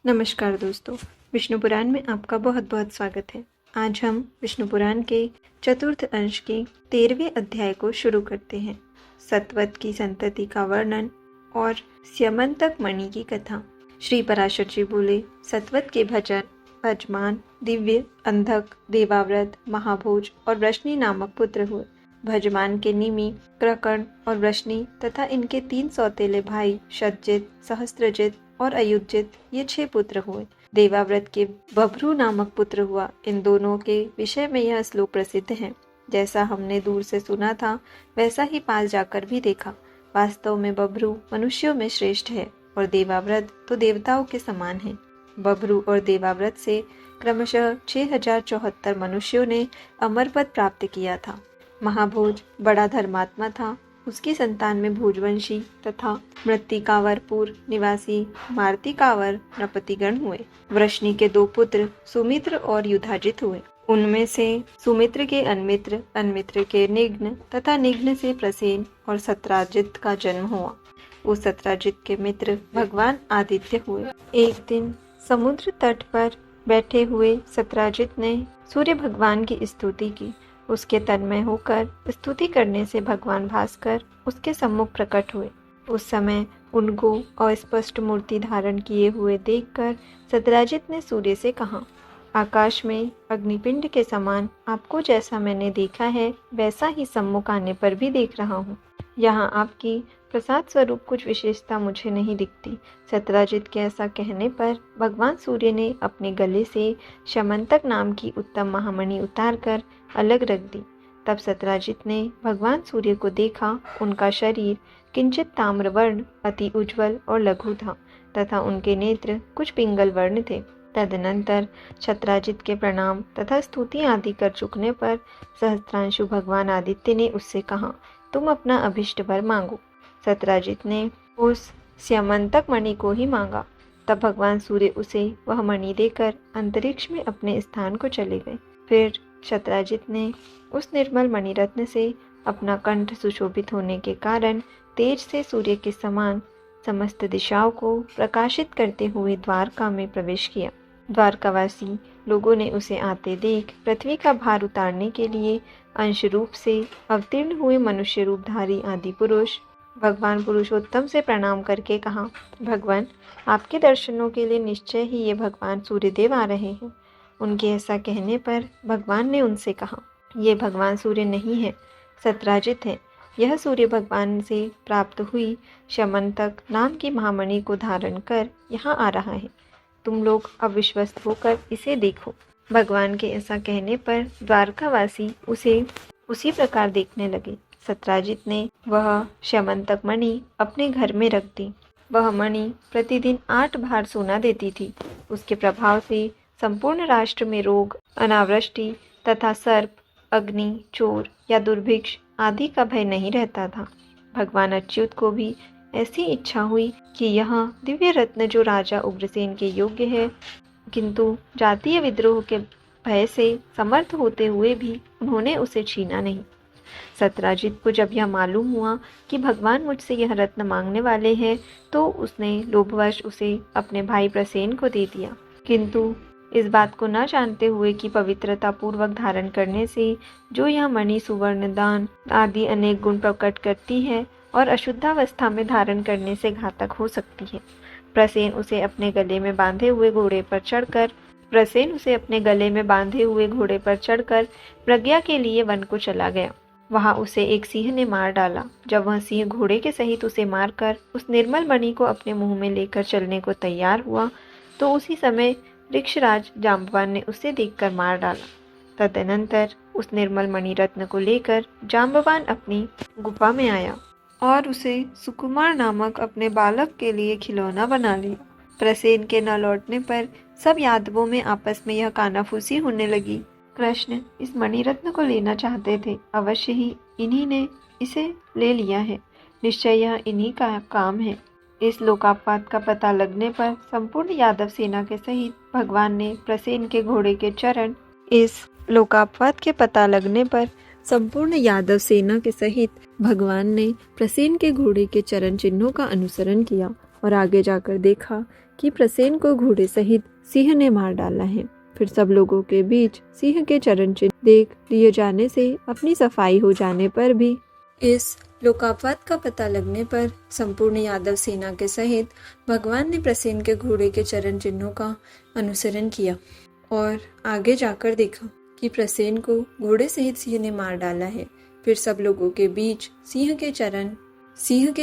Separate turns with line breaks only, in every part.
नमस्कार दोस्तों, विष्णु पुराण में आपका बहुत बहुत स्वागत है। आज हम विष्णु पुराण के चतुर्थ अंश के 13वें अध्याय को शुरू करते हैं। सतवत की संतति का वर्णन और स्यमंतक मणि की कथा। श्री पराशर जी बोले, सतवत के भजन भजमान, दिव्य, अंधक, देवाव्रत, महाभोज और वृष्णि नामक पुत्र हुए। भजमान के निमि, क्रकर्ण और वृष्णि तथा इनके 3 सौतेले भाई शतजित, सहस्त्रजित और अयुतजित, ये 6 पुत्र हुए। देवाव्रत के बभ्रू नामक पुत्र हुआ। इन दोनों के विषय में यह श्लोक प्रसिद्ध है। जैसा हमने दूर से सुना था वैसा ही पास जाकर भी देखा। वास्तव में बभ्रू मनुष्यों में श्रेष्ठ है और देवाव्रत तो देवताओं के समान है। बभ्रू और देवाव्रत से क्रमशः 6074 मनुष्यों ने अमर पद प्राप्त किया था। महाभोज बड़ा धर्मात्मा था। उसकी संतान में भोजवंशी तथा मृत्तिकावरपुर निवासी मार्तिकावर नृपतिगण हुए। वृष्णि के 2 पुत्र सुमित्र और युधाजित हुए। उनमें से सुमित्र के अन्मित्र, अन्मित्र के निघ्न तथा निघ्न से प्रसेन और सत्राजित का जन्म हुआ। उस सत्राजित के मित्र भगवान आदित्य हुए। एक दिन समुद्र तट पर बैठे हुए सत्राजित ने सूर्य भगवान की स्तुति की। उसके तन्मय होकर स्तुति करने से भगवान भास्कर उसके सम्मुख प्रकट हुए। उस समय उनको अस्पष्ट मूर्ति धारण किए हुए देखकर सत्राजित ने सूर्य से कहा, आकाश में अग्निपिंड के समान आपको जैसा मैंने देखा है वैसा ही सम्मुख आने पर भी देख रहा हूँ। यहाँ आपकी प्रसाद स्वरूप कुछ विशेषता मुझे नहीं दिखती। सत्राजित के ऐसा कहने पर भगवान सूर्य ने अपने गले से शमंतक नाम की उत्तम महामणि उतारकर अलग रख दी। तब सत्राजित ने भगवान सूर्य को देखा। उनका शरीर किंचित ताम्र वर्ण, अति उज्ज्वल और लघु था तथा उनके नेत्र कुछ पिंगल वर्ण थे। तदनंतर सत्राजित के प्रणाम तथा स्तुति आदि कर चुकने पर सहस्त्रांशु भगवान आदित्य ने उससे कहा, तुम अपना अभिष्ट वर मांगो। सत्राजित ने उस स्यमंतक मणि को ही मांगा। तब भगवान सूर्य उसे वह मणि देकर अंतरिक्ष में अपने स्थान को चले गए। फिर सत्राजित ने उस निर्मल मणिरत्न से अपना कंठ सुशोभित होने के कारण तेज से सूर्य के समान समस्त दिशाओं को प्रकाशित करते हुए द्वारका में प्रवेश किया। द्वारकावासी लोगों ने उसे आते देख पृथ्वी का भार उतारने के लिए अंश रूप से अवतीर्ण हुए मनुष्य रूपधारी आदि पुरुष भगवान पुरुषोत्तम से प्रणाम करके कहा, भगवान, आपके दर्शनों के लिए निश्चय ही ये भगवान सूर्यदेव आ रहे हैं। उनके ऐसा कहने पर भगवान ने उनसे कहा, ये भगवान सूर्य नहीं है, सत्राजित है। यह सूर्य भगवान से प्राप्त हुई शमंतक नाम की महामणि को धारण कर यहाँ आ रहा है। तुम लोग अविश्वस्त होकर इसे देखो। भगवान के ऐसा कहने पर द्वारकावासी उसे उसी प्रकार देखने लगे। सत्राजित ने वह शमंतक मणि अपने घर में रख दी। वह मणि प्रतिदिन 8 भार सोना देती थी। उसके प्रभाव से संपूर्ण राष्ट्र में रोग, अनावृष्टि तथा सर्प, अग्नि, चोर या दुर्भिक्ष आदि का भय नहीं रहता था। भगवान अच्युत को भी ऐसी इच्छा हुई कि यह दिव्य रत्न जो राजा उग्रसेन के योग्य है, किंतु जातीय विद्रोह के भय से समर्थ होते हुए भी उन्होंने उसे छीना नहीं। सत्राजित को जब यह मालूम हुआ कि भगवान मुझसे यह रत्न मांगने वाले हैं तो उसने लोभवश उसे अपने भाई प्रसेन को दे दिया। किंतु इस बात को न जानते हुए कि पवित्रता पूर्वक धारण करने से जो यह मणि सुवर्ण दान आदि अनेक गुण प्रकट करती है और अशुद्धावस्था में धारण करने से घातक हो सकती है, प्रसेन उसे अपने गले में बांधे हुए घोड़े पर चढ़कर प्रज्ञा के लिए वन को चला गया। वहां उसे एक सिंह ने मार डाला। जब वह सिंह घोड़े के सहित उसे मारकर उस निर्मल मणि को अपने मुंह में लेकर चलने को तैयार हुआ तो उसी समय वृक्षराज जाम्बवान ने उसे देखकर मार डाला। तदनंतर उस निर्मल मणि रत्न को लेकर जाम्बवान अपनी गुफा में आया और उसे सुकुमार नामक अपने बालक के लिए खिलौना बना लिया। प्रसेन के न लौटने पर सब यादवों में आपस में यह कानाफूसी होने लगी। कृष्ण इस मणिरत्न को लेना चाहते थे, अवश्य ही इन्हीं ने इसे ले लिया है, निश्चय यह इन्हीं का काम है। इस लोकापवाद का पता लगने पर संपूर्ण यादव सेना के सहित भगवान ने प्रसेन के घोड़े के चरण चिन्हों का अनुसरण किया और आगे जाकर देखा कि प्रसेन को घोड़े सहित सिंह ने मार डाला है। फिर सब लोगों के बीच सिंह के चरण चिन्ह देख लिए जाने से अपनी सफाई हो जाने पर भी इस लोकापवाद का पता लगने पर संपूर्ण यादव सेना के सहित भगवान ने प्रसेन के घोड़े के चरण चिन्हों का अनुसरण किया और आगे जाकर देखा कि प्रसेन को घोड़े सहित सिंह ने मार डाला है। फिर सब लोगों के बीच सिंह के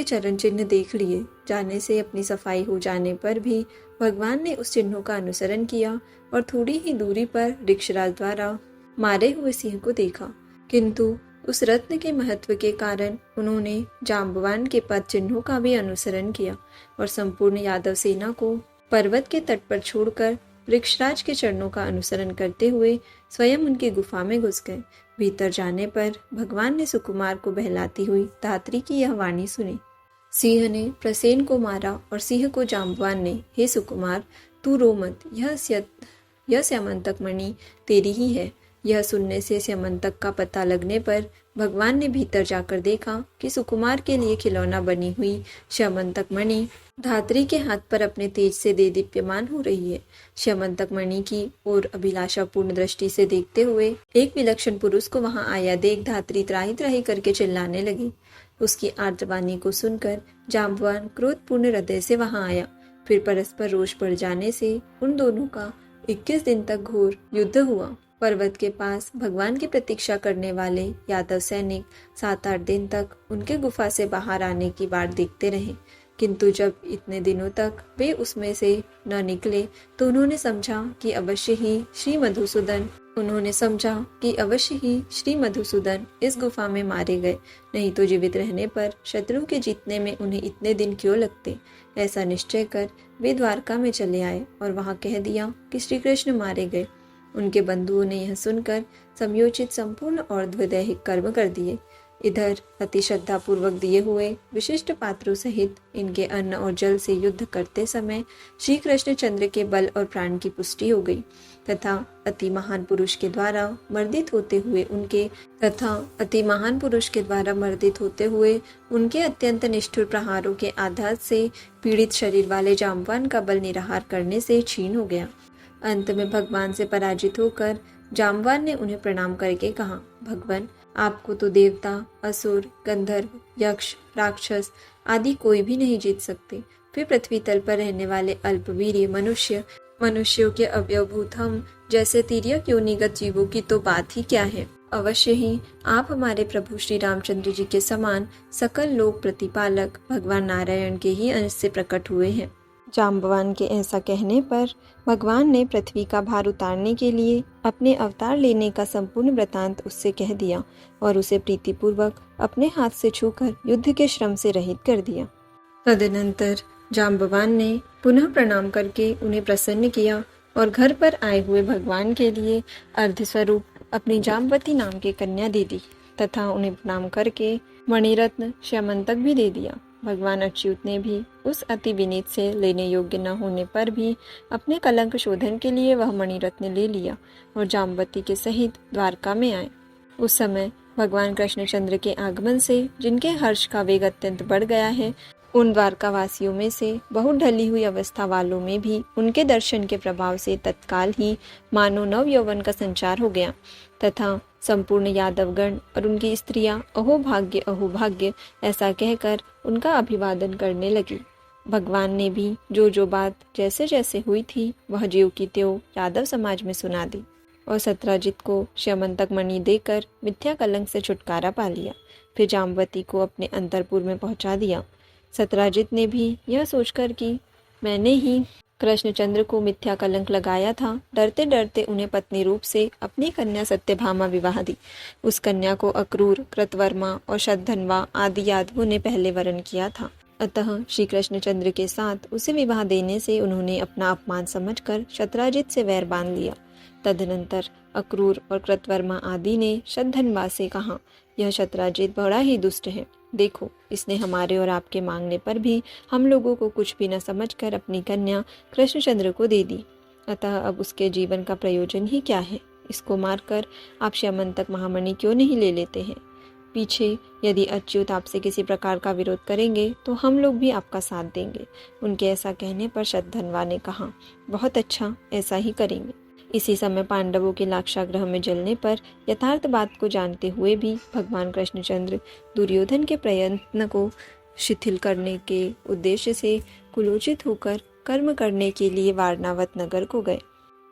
चरण चिन्ह देख लिए जाने से अपनी सफाई हो जाने पर भी भगवान ने उस चिन्हों का अनुसरण किया और थोड़ी ही दूरी पर ऋक्षराज द्वारा मारे हुए सिंह को देखा, किंतु उस रत्न के महत्व के कारण उन्होंने जाम्बवान के पद चिन्हों का भी अनुसरण किया और संपूर्ण यादव सेना को पर्वत के तट पर छोड़कर वृक्षराज के चरणों का अनुसरण करते हुए स्वयं उनकी गुफा में घुस गए। भीतर जाने पर भगवान ने सुकुमार को बहलाती हुई धात्री की यह वाणी सुनी। सिंह ने प्रसेन को मारा और सिंह को जाम्बवान ने, हे सुकुमार तू रो मत, यह स्यमंतक मणि तेरी ही है। यह सुनने से स्यमंतक का पता लगने पर भगवान ने भीतर जाकर देखा कि सुकुमार के लिए खिलौना बनी हुई स्यमंतक मणि धात्री के हाथ पर अपने तेज से देदीप्यमान हो रही है। स्यमंतक मणि की ओर अभिलाषापूर्ण दृष्टि से देखते हुए एक विलक्षण पुरुष को वहां आया देख धात्री त्राही त्राही करके चिल्लाने लगी। उसकी आर्तवाणी को सुनकर जाम्बवान क्रोधपूर्ण हृदय से वहां आया। फिर परस्पर रोष बढ़ जाने से उन दोनों का 21 दिन तक घोर युद्ध हुआ। पर्वत के पास भगवान की प्रतीक्षा करने वाले यादव सैनिक 7-8 दिन तक उनके गुफा से बाहर आने की बाट देखते रहे, किंतु जब इतने दिनों तक वे उसमें से न निकले तो उन्होंने समझा कि अवश्य ही श्री मधुसूदन इस गुफा में मारे गए, नहीं तो जीवित रहने पर शत्रु के जीतने में उन्हें इतने दिन क्यों लगते। ऐसा निश्चय कर वे द्वारका में चले आए और वहां कह दिया कि श्री कृष्ण मारे गए। उनके बंधुओं ने यह सुनकर समयोचित संपूर्ण और द्विदैहिक कर्म कर दिए। इधर अति श्रद्धा पूर्वक दिए हुए विशिष्ट पात्रों सहित इनके अन्न और जल से युद्ध करते समय श्री कृष्ण चंद्र के बल और प्राण की पुष्टि हो गई तथा अति महान पुरुष के द्वारा मर्दित होते हुए उनके अत्यंत निष्ठुर प्रहारों के आघात से पीड़ित शरीर वाले जाम्बवान का बल निराहार करने से क्षीण हो गया। अंत में भगवान से पराजित होकर जाम्बवान ने उन्हें प्रणाम करके कहा, भगवान आपको तो देवता, असुर, गंधर्व, यक्ष, राक्षस आदि कोई भी नहीं जीत सकते। फिर पृथ्वी तल पर रहने वाले अल्पवीर्य मनुष्यों के अवयवभूत हम जैसे तिर्यक योनिगत जीवों की तो बात ही क्या है। अवश्य ही आप हमारे प्रभु श्री रामचंद्र जी के समान सकल लोक प्रतिपालक भगवान नारायण के ही अंश से प्रकट हुए हैं। जाम्बवान के ऐसा कहने पर भगवान ने पृथ्वी का भार उतारने के लिए अपने अवतार लेने का संपूर्ण वृतांत उससे कह दिया और उसे प्रीतिपूर्वक अपने हाथ से छूकर युद्ध के श्रम से रहित कर दिया। तदनंतर जाम्बवान ने पुनः प्रणाम करके उन्हें प्रसन्न किया और घर पर आए हुए भगवान के लिए अर्ध स्वरूप अपनी जाम्बवती नाम की कन्या दे दी तथा उन्हें प्रणाम करके मणिरत्न श्यमंतक भी दे दिया। भगवान अच्युत ने भी उस अति विनीत से लेने योग्य न होने पर भी अपने कलंक शोधन के लिए वह मणिरत्न ले लिया और जाम्बवती के सहित द्वारका में आए। उस समय भगवान कृष्णचंद्र के आगमन से जिनके हर्ष का वेग अत्यंत बढ़ गया है, उन द्वारकावासियों में से बहुत ढली हुई अवस्था वालों में भी उनके दर्शन के प्रभाव से तत्काल ही मानो नव यौवन का संचार हो गया तथा संपूर्ण यादवगण और उनकी स्त्रियां अहोभाग्य ऐसा कहकर उनका अभिवादन करने लगी। भगवान ने भी जो बात जैसे जैसे हुई थी वह ज्यों की त्यों यादव समाज में सुना दी और सत्राजित को श्यमंतक मणि देकर मिथ्या कलंक से छुटकारा पा लिया। फिर जाम्बवती को अपने अंतरपुर में पहुंचा दिया। सत्राजित ने भी यह सोचकर कि मैंने ही कृष्णचंद्र को मिथ्या कलंक लगाया था, डरते डरते उन्हें पत्नी रूप से अपनी कन्या सत्यभामा विवाह दी। उस कन्या को अक्रूर, कृतवर्मा और शतधन्वा आदि यादवों ने पहले वरण किया था। अतः श्री कृष्णचंद्र के साथ उसे विवाह देने से उन्होंने अपना अपमान समझकर शतराजित से वैर बांध लिया। तदनंतर अक्रूर और कृतवर्मा आदि ने शतधन्वा से कहा, यह शतराजित बड़ा ही दुष्ट है। देखो, इसने हमारे और आपके मांगने पर भी हम लोगों को कुछ भी न समझकर अपनी कन्या कृष्णचंद्र को दे दी। अतः अब उसके जीवन का प्रयोजन ही क्या है? इसको मारकर आप श्यमंतक महामणि क्यों नहीं ले लेते हैं? पीछे यदि अच्युत आपसे किसी प्रकार का विरोध करेंगे तो हम लोग भी आपका साथ देंगे। उनके ऐसा कहने पर शतधन्वा ने कहा, बहुत अच्छा, ऐसा ही करेंगे। इसी समय पांडवों के लाक्षागृह में जलने पर यथार्थ बात को जानते हुए भी भगवान कृष्णचंद्र दुर्योधन के प्रयत्न को शिथिल करने के उद्देश्य से कुलोचित होकर कर्म करने के लिए वारणावत नगर को गए।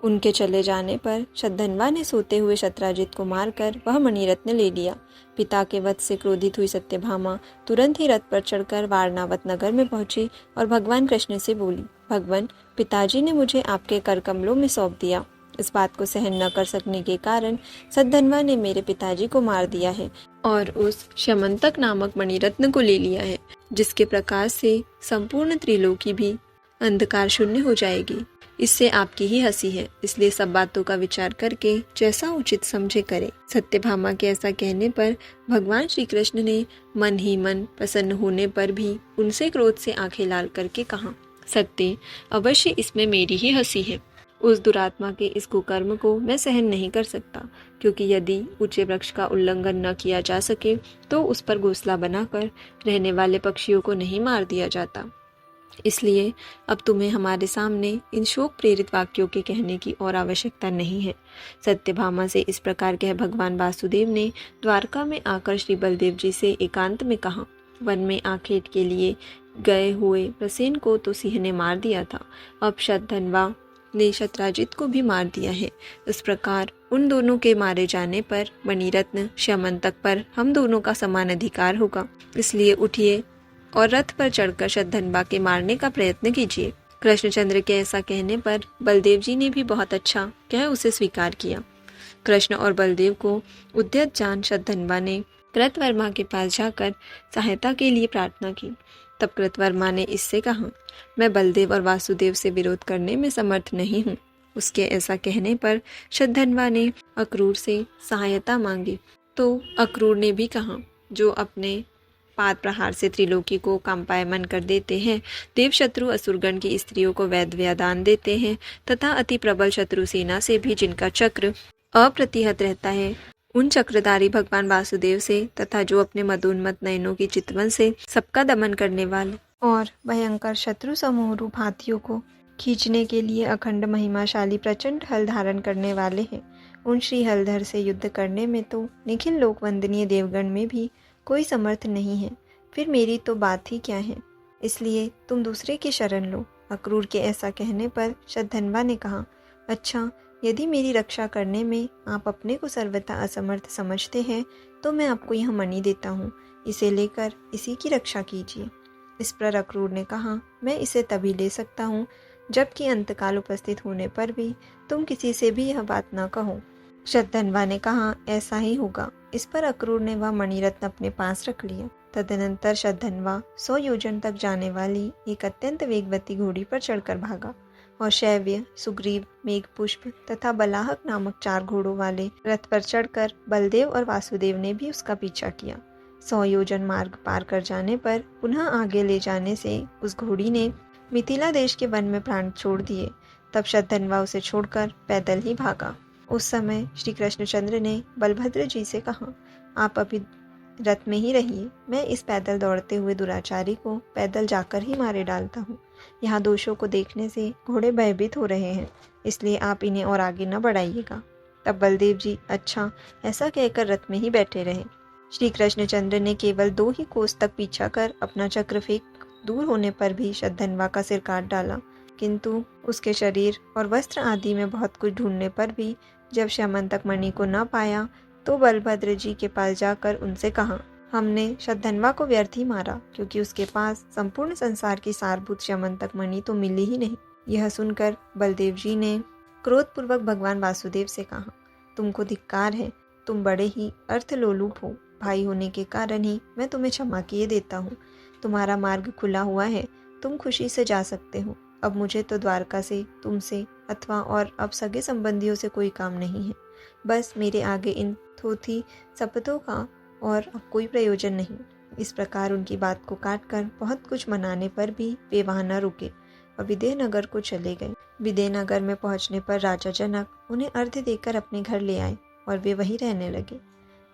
उनके चले जाने पर शतधन्वा ने सोते हुए शत्राजित को मारकर वह मणिरत्न ले लिया। पिता के वध से क्रोधित हुई सत्यभामा तुरंत ही रथ पर चढ़कर वारणावत नगर में पहुंची और भगवान कृष्ण से बोली, भगवान, पिताजी ने मुझे आपके कर कमलों में सौंप दिया। इस बात को सहन न कर सकने के कारण शतधन्वा ने मेरे पिताजी को मार दिया है और उस श्यमंतक नामक मणिरत्न को ले लिया है, जिसके प्रकाश से संपूर्ण त्रिलोकी भी अंधकार शून्य हो जाएगी। इससे आपकी ही हंसी है, इसलिए सब बातों का विचार करके जैसा उचित समझे करे। सत्यभामा के ऐसा कहने पर भगवान श्री कृष्ण ने मन ही मन प्रसन्न होने पर भी उनसे क्रोध से आंखें लाल करके कहा, सत्य, अवश्य इसमें मेरी ही हंसी है। उस दुरात्मा के इस कुकर्म को मैं सहन नहीं कर सकता, क्योंकि यदि ऊंचे वृक्ष का उल्लंघन न किया जा सके तो उस पर घोंसला बनाकर रहने वाले पक्षियों को नहीं मार दिया जाता। इसलिए अब तुम्हें हमारे सामने इन शोक प्रेरित वाक्यों के कहने की और आवश्यकता नहीं है। सत्यभामा से इस प्रकार कह भगवान वासुदेव ने द्वारका में आकर श्री बलदेव जी से एकांत में कहा, वन में आखेट के लिए गए हुए प्रसेन को तो सिंह ने मार दिया था, अब शतधन्वा ने शत्राजित को भी मार दिया है। इस प्रकार उन दोनों के मारे जाने पर मणिरत्न श्यमंतक पर हम दोनों का समान अधिकार होगा। इसलिए उठिए और रथ पर चढ़कर शतधन्वा के मारने का प्रयत्न कीजिए। कृष्णचंद्र के ऐसा कहने पर बलदेव जी ने भी बहुत अच्छा कह उसे स्वीकार किया। कृष्ण और बलदेव को उद्यत जान शतधन्वा ने कृतवर्मा के पास जाकर सहायता के लिए प्रार्थना की। तब कृतवर्मा ने इससे कहा, मैं बलदेव और वासुदेव से विरोध करने में समर्थ नहीं हूँ। उसके ऐसा कहने पर शतधन्वा ने अक्रूर से सहायता मांगी, तो अक्रूर ने भी कहा, जो अपने पाद प्रहार से त्रिलोकी को कंपायमान कर देते हैं, देवशत्रु असुरगण की स्त्रियों को वैधव्य दान देते हैं तथा अति प्रबल शत्रु सेना से भी जिनका चक्र अप्रतिहत रहता है, उन चक्रधारी भगवान वासुदेव से तथा जो अपने मदोन्मत नयनों की चितवन से सबका दमन करने वाले और भयंकर शत्रु समूह रूप हाथियों को खींचने के लिए अखंड महिमाशाली प्रचंड हल धारण करने वाले हैं, उन श्री हलधर से युद्ध करने में तो निखिल लोक वंदनीय देवगण में भी कोई समर्थ नहीं है। फिर मेरी तो बात ही क्या है, इसलिए तुम दूसरे की शरण लो। अक्रूर के ऐसा कहने पर शतधन्वा ने कहा, अच्छा, यदि मेरी रक्षा करने में आप अपने को सर्वथा असमर्थ समझते हैं तो मैं आपको यह मणि देता हूँ, इसे लेकर इसी की रक्षा कीजिए। इस पर अक्रूर ने कहा, मैं इसे तभी ले सकता हूँ जबकि अंतकाल उपस्थित होने पर भी तुम किसी से भी यह बात न कहो। शतधन्वा ने कहा, ऐसा ही होगा। इस पर अक्रूर ने वह मणिरत्न अपने पास रख लिया। तदनंतर शतधन्वा 100 योजन तक जाने वाली एक अत्यंत वेगवती घोड़ी पर चढ़कर भागा और शैव्य, सुग्रीव, मेघपुष्प तथा बलाहक नामक 4 घोड़ों वाले रथ पर चढ़कर बलदेव और वासुदेव ने भी उसका पीछा किया। 100 योजन मार्ग पार कर जाने पर पुनः आगे ले जाने से उस घोड़ी ने मिथिला देश के वन में प्राण छोड़ दिए। तब शतधन्वा उसे छोड़कर पैदल ही भागा। उस समय श्री कृष्णचंद्र ने बलभद्र जी से कहा, आप अभी रथ में ही रहिए, मैं इस पैदल दौड़ते हुए दुराचारी को पैदल जाकर ही मारे डालता हूँ। यहाँ दोषों को देखने से घोड़े भयभीत हो रहे हैं, इसलिए आप इन्हें और आगे न बढ़ाइएगा। तब बलदेव जी अच्छा ऐसा कहकर रथ में ही बैठे रहे। श्री कृष्णचंद्र ने केवल 2 ही कोस तक पीछा कर अपना चक्र फेंक दूर होने पर भी शतधन्वा का सिर काट डाला, किंतु उसके शरीर और वस्त्र आदि में बहुत कुछ ढूंढने पर भी जब श्यमंतक मणि को न पाया तो बलभद्र जी के पास जाकर उनसे कहा, हमने शतधन्वा को व्यर्थ ही मारा, क्योंकि उसके पास संपूर्ण संसार की सारभूत श्यमंतक मणि तो मिली ही नहीं। यह सुनकर बलदेव जी ने क्रोधपूर्वक भगवान वासुदेव से कहा, तुमको धिक्कार है, तुम बड़े ही अर्थलोलुप हो। भाई होने के कारण ही मैं तुम्हें क्षमा किए देता हूँ। तुम्हारा मार्ग खुला हुआ है, तुम खुशी से जा सकते हो। अब मुझे तो द्वारका से, तुमसे अथवा और अब सगे संबंधियों से कोई काम नहीं है। बस मेरे आगे इन थोथी शपथों का और अब कोई प्रयोजन नहीं। इस प्रकार उनकी बात को काटकर बहुत कुछ मनाने पर भी वे वहां न रुके और विदेह नगर को चले गए। विदेह नगर में पहुंचने पर राजा जनक उन्हें अर्घ्य देकर अपने घर ले आए और वे वहीं रहने लगे।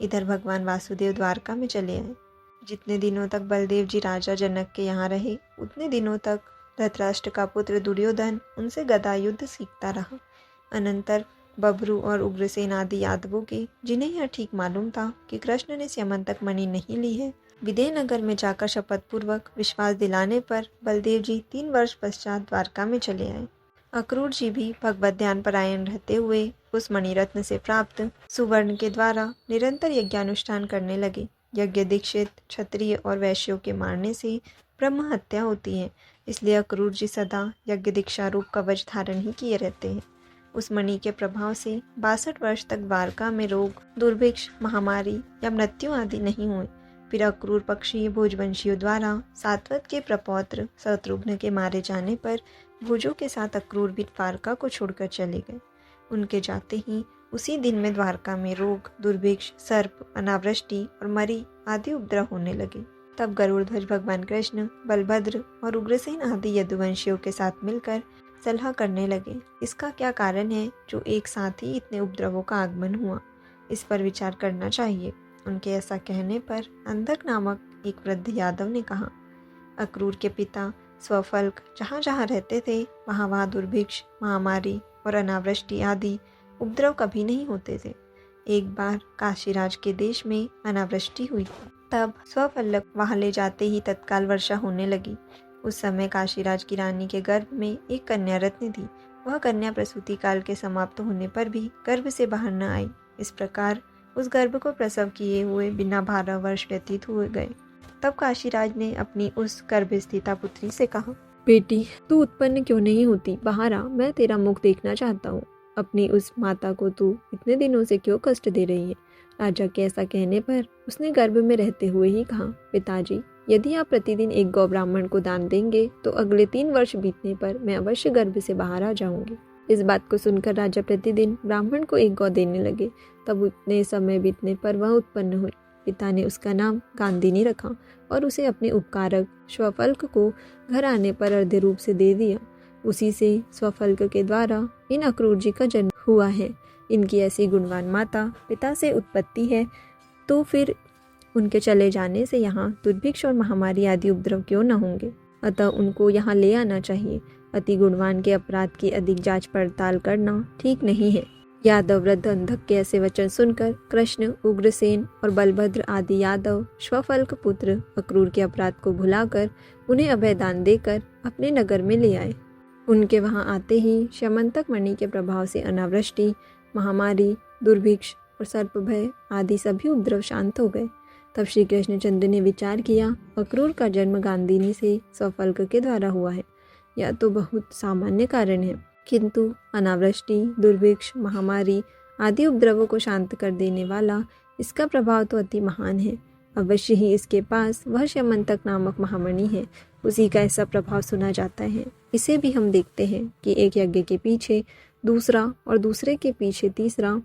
इधर भगवान वासुदेव द्वारका में चले आए। जितने दिनों तक बलदेव जी राजा जनक के यहाँ रहे, उतने दिनों तक धृतराष्ट्र का पुत्र दुर्योधन उनसे गदा युद्ध सीखता रहा। अनंतर बभ्रु और उग्रसेन आदि यादवों के, जिन्हें यह ठीक मालूम था कि कृष्ण ने स्यमंतक मणि नहीं ली है, विदेहनगर में जाकर शपथ पूर्वक विश्वास दिलाने पर बलदेव जी 3 वर्ष पश्चात द्वारका में चले आए। अक्रूर जी भी भगवत ध्यान परायण रहते हुए उस मणिरत्न से प्राप्त सुवर्ण के द्वारा निरंतर यज्ञानुष्ठान करने लगे। यज्ञ दीक्षित क्षत्रिय और वैश्यों के मारने से ब्रह्म हत्या होती है, इसलिए अक्रूर जी सदा यज्ञ दीक्षा रूप कवच धारण ही किए रहते हैं। उस मणि के प्रभाव से 62 वर्ष तक द्वारका में रोग, दुर्भिक्ष, महामारी या मृत्यु आदि नहीं हुए। फिर अक्रूर पक्षी भोजवंशियों द्वारा सात्वत के प्रपौत्र शत्रुघ्न के मारे जाने पर भोजों के साथ अक्रूर भी द्वारका को छोड़कर चले गए। उनके जाते ही उसी दिन में द्वारका में रोग, दुर्भिक्ष, सर्प, अनावृष्टि और मरी आदि उपद्रव होने लगे। तब गरुड़ध्वज भगवान कृष्ण, बलभद्र और उग्रसेन आदि यदुवंशियों के साथ मिलकर सलाह करने लगे। इसका क्या कारण है जो एक साथ ही इतने उपद्रवों का आगमन हुआ, इस पर विचार करना चाहिए। उनके ऐसा कहने पर अंधक नामक एक वृद्ध यादव ने कहा, अक्रूर के पिता स्वफल्क जहाँ जहाँ रहते थे वहाँ वहाँ दुर्भिक्ष, महामारी और अनावृष्टि आदि उपद्रव कभी नहीं होते थे। एक बार काशीराज के देश में अनावृष्टि हुई, तब स्वफल्क वहाँ ले जाते ही तत्काल वर्षा होने लगी। उस समय काशीराज की रानी के गर्भ में एक कन्या रत्न थी। वह कन्या प्रसूति काल के समाप्त होने पर भी गर्भ से बाहर न आई। इस प्रकार उस गर्भ को प्रसव किए हुए बिना 12 वर्ष व्यतीत हुए गए। तब काशीराज ने अपनी उस गर्भस्थिता पुत्री से कहा, बेटी तू उत्पन्न क्यों नहीं होती, बाहर आ, मैं तेरा मुख देखना चाहता हूँ। अपनी उस माता को तू इतने दिनों से क्यों कष्ट दे रही है। राजा के ऐसा कहने पर उसने गर्भ में रहते हुए ही कहा, पिताजी यदि आप प्रतिदिन एक गौ ब्राह्मण को दान देंगे तो अगले 3 वर्ष बीतने पर मैं अवश्य गर्भ से बाहर आ जाऊंगी। इस बात को सुनकर राजा प्रतिदिन ब्राह्मण को एक गौ देने लगे। तब उतने समय बीतने पर वह उत्पन्न हुई। पिता ने उसका नाम गांधिनी रखा और उसे अपने उपकारक स्वफल्क को घर आने पर अर्ध रूप से दे दिया। उसी से स्वफल्क के द्वारा इन अक्रूर जी का जन्म हुआ है। इनकी ऐसी गुणवान माता पिता से उत्पत्ति है, तो फिर उनके चले जाने से यहाँ दुर्भिक्ष और महामारी आदि उपद्रव क्यों न होंगे। अतः उनको यहाँ ले आना चाहिए। अति गुणवान के अपराध की अधिक जांच पड़ताल करना ठीक नहीं है। यादव वृद्ध अंधक के ऐसे वचन सुनकर कृष्ण, उग्रसेन और बलभद्र आदि यादव स्वफल्क पुत्र अक्रूर के अपराध को भुलाकर उन्हें अभय दान देकर अपने नगर में ले आए। उनके वहां आते ही स्यमंतक मणि के प्रभाव से अनावृष्टि, महामारी, दुर्भिक्ष और सर्प भय आदि सभी उपद्रव शांत हो गए। तब श्री कृष्णचंद्र ने विचार किया, अक्रूर का जन्म गांधिनी से स्वफल्क के द्वारा हुआ है। यह तो बहुत सामान्य कारण है, किंतु अनावृष्टि, दुर्भिक्ष, महामारी आदि उपद्रवों को शांत कर देने वाला इसका प्रभाव तो अति महान है। अवश्य ही इसके पास वह स्यमंतक नामक महामणि है, उसी का ऐसा प्रभाव सुना जाता है। इसे भी हम देखते हैं कि एक यज्ञ के पीछे दूसरा और दूसरे के पीछे तीसरा,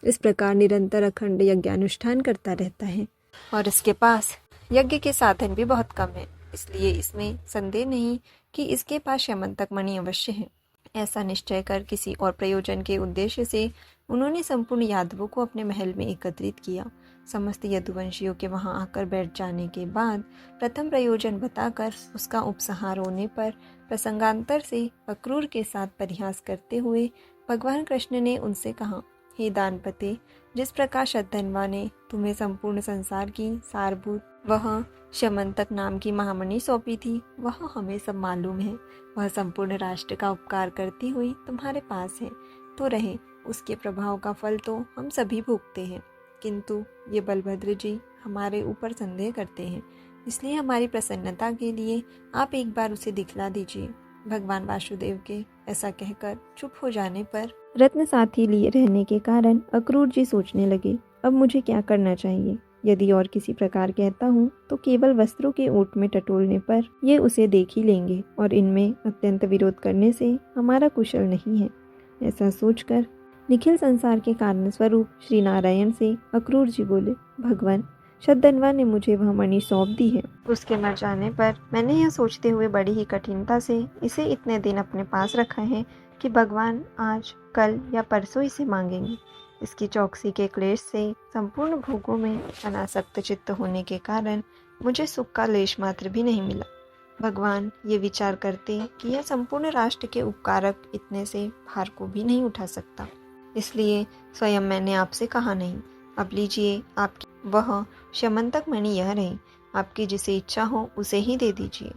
इस प्रकार निरंतर अखंड यज्ञानुष्ठान करता रहता है और इसके पास यज्ञ के साधन भी बहुत कम है। इसलिए इसमें संदेह नहीं कि इसके पास स्यमंतक मणि अवश्य है। ऐसा निश्चय कर किसी और प्रयोजन के उद्देश्य से उन्होंने संपूर्ण यादवों को अपने महल में एकत्रित किया। समस्त यदुवंशियों के वहां आकर बैठ जाने के बाद प्रथम प्रयोजन बताकर उसका उपसंहार होने पर प्रसंगांतर से अक्रूर के साथ परिहास करते हुए भगवान कृष्ण ने उनसे कहा, हे दानपते, जिस प्रकार शतधन्वा ने तुम्हें संपूर्ण संसार की सारभूत वह स्यमंतक नाम की महामणि सौंपी थी, वह हमें सब मालूम है। वह संपूर्ण राष्ट्र का उपकार करती हुई तुम्हारे पास है, तो रहे, उसके प्रभाव का फल तो हम सभी भोगते हैं। किंतु ये बलभद्र जी हमारे ऊपर संदेह करते हैं, इसलिए हमारी प्रसन्नता के लिए आप एक बार उसे दिखला दीजिए। भगवान वासुदेव के ऐसा कहकर चुप हो जाने पर रत्न साथी लिए रहने के कारण अक्रूर जी सोचने लगे, अब मुझे क्या करना चाहिए। यदि और किसी प्रकार कहता हूँ तो केवल वस्त्रों के ओट में टटोलने पर ये उसे देख ही लेंगे और इनमें अत्यंत विरोध करने से हमारा कुशल नहीं है। ऐसा सोचकर निखिल संसार के कारण स्वरूप श्री नारायण से अक्रूर जी बोले, भगवान, शतधन्वा ने मुझे वह मणि सौंप दी है। उसके मर जाने पर मैंने यह सोचते हुए बड़ी ही कठिनता से इसे इतने दिन अपने पास रखा है कि भगवान आज, कल या परसों इसे मांगेंगे। इसकी चौकसी के क्लेश से संपूर्ण भोगों में अनासक्त चित्त होने के कारण मुझे सुख का लेश मात्र भी नहीं मिला। भगवान ये विचार करते कि यह संपूर्ण राष्ट्र के उपकारक इतने से भार को भी नहीं उठा सकता, इसलिए स्वयं मैंने आपसे कहा नहीं। अब लीजिए, आपकी वह शमंतक मणि यह रही, आपकी जिसे इच्छा हो उसे ही दे दीजिए।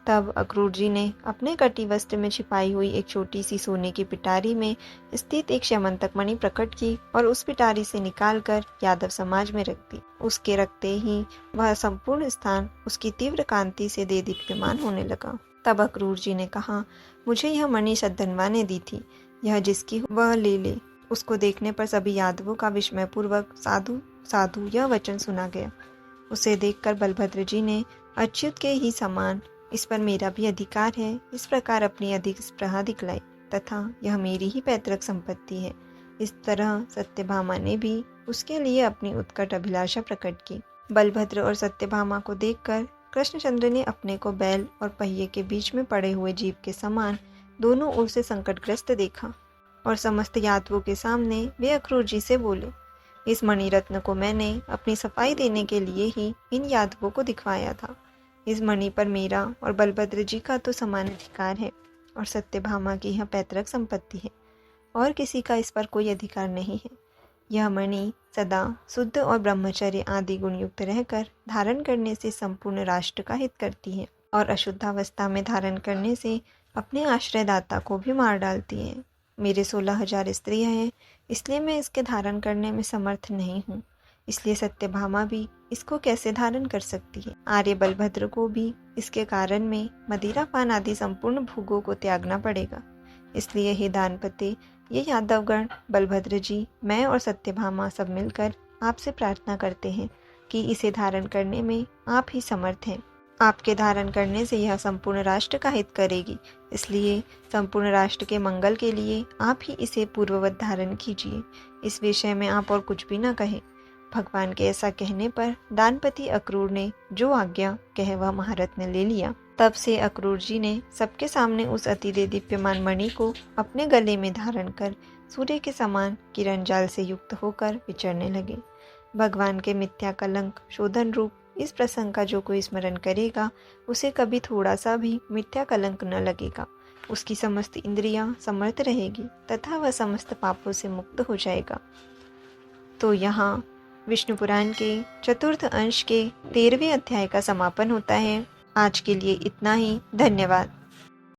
तब अक्रूर जी ने अपने कटी वस्त्र में छिपाई हुई एक छोटी सी सोने की पिटारी में स्थित एक शमंतक मणि प्रकट की और उस पिटारी से निकालकर यादव समाज में रख दी। उसके रखते ही वह संपूर्ण स्थान उसकी तीव्र कांति से दे दीप्यमान होने लगा। तब अक्रूर जी ने कहा, मुझे यह मणि सद्धनवा ने दी थी, यह जिसकी वह ले ले। उसको देखने पर सभी यादवों का विस्मयपूर्वक साधु साधु यह वचन सुना गया। उसे देखकर बलभद्र जी ने अच्युत के ही समान इस पर मेरा भी अधिकार है, इस प्रकार अपनी अधिक स्पृहा दिखलाई तथा यह मेरी ही पैतृक संपत्ति है। इस तरह सत्यभामा ने भी उसके लिए अपनी उत्कट अभिलाषा प्रकट की। बलभद्र और सत्यभामा को देखकर कृष्णचंद्र ने अपने को बैल और पहिए के बीच में पड़े हुए जीव के समान दोनों ओर से संकटग्रस्त देखा और समस्त यादवों के सामने वे अक्रूर जी से बोले, इस मणिरत्न को मैंने अपनी सफाई देने के लिए ही इन यादवों को दिखवाया था। इस मणि पर मेरा और बलभद्र जी का तो समान अधिकार है और सत्यभामा की यह पैतृक संपत्ति है और किसी का इस पर कोई अधिकार नहीं है। यह मणि सदा शुद्ध और ब्रह्मचर्य आदि गुण युक्त रहकर धारण करने से संपूर्ण राष्ट्र का हित करती है और अशुद्धावस्था में धारण करने से अपने आश्रयदाता को भी मार डालती है। मेरे 16,000 स्त्रियां हैं, इसलिए मैं इसके धारण करने में समर्थ नहीं हूँ, इसलिए सत्यभामा भी इसको कैसे धारण कर सकती है। आर्य बलभद्र को भी इसके कारण में मदिरा पान आदि संपूर्ण भोगों को त्यागना पड़ेगा। इसलिए हे दानपते, ये यादवगण, बलभद्र जी, मैं और सत्यभामा सब मिलकर आपसे प्रार्थना करते हैं कि इसे धारण करने में आप ही समर्थ हैं। आपके धारण करने से यह संपूर्ण राष्ट्र का हित करेगी, इसलिए संपूर्ण राष्ट्र के मंगल के लिए आप ही इसे पूर्ववत धारण कीजिए। इस विषय में आप और कुछ भी न कहें। भगवान के ऐसा कहने पर दानपति अक्रूर ने जो आज्ञा कह वह महारत्न ले लिया। तब से अक्रूर जी ने सबके सामने उस अति दीप्यमान मणि को अपने गले में धारण कर सूर्य के समान किरण जाल से युक्त होकर विचरने लगे। भगवान के मिथ्या कलंक शोधन रूप इस प्रसंग का जो कोई स्मरण करेगा, उसे कभी थोड़ा सा भी मिथ्या कलंक न लगेगा। उसकी समस्त इंद्रियां समर्थ रहेगी तथा वह समस्त पापों से मुक्त हो जाएगा। तो यहाँ विष्णु पुराण के चतुर्थ अंश के 13वें अध्याय का समापन होता है। आज के लिए इतना ही। धन्यवाद।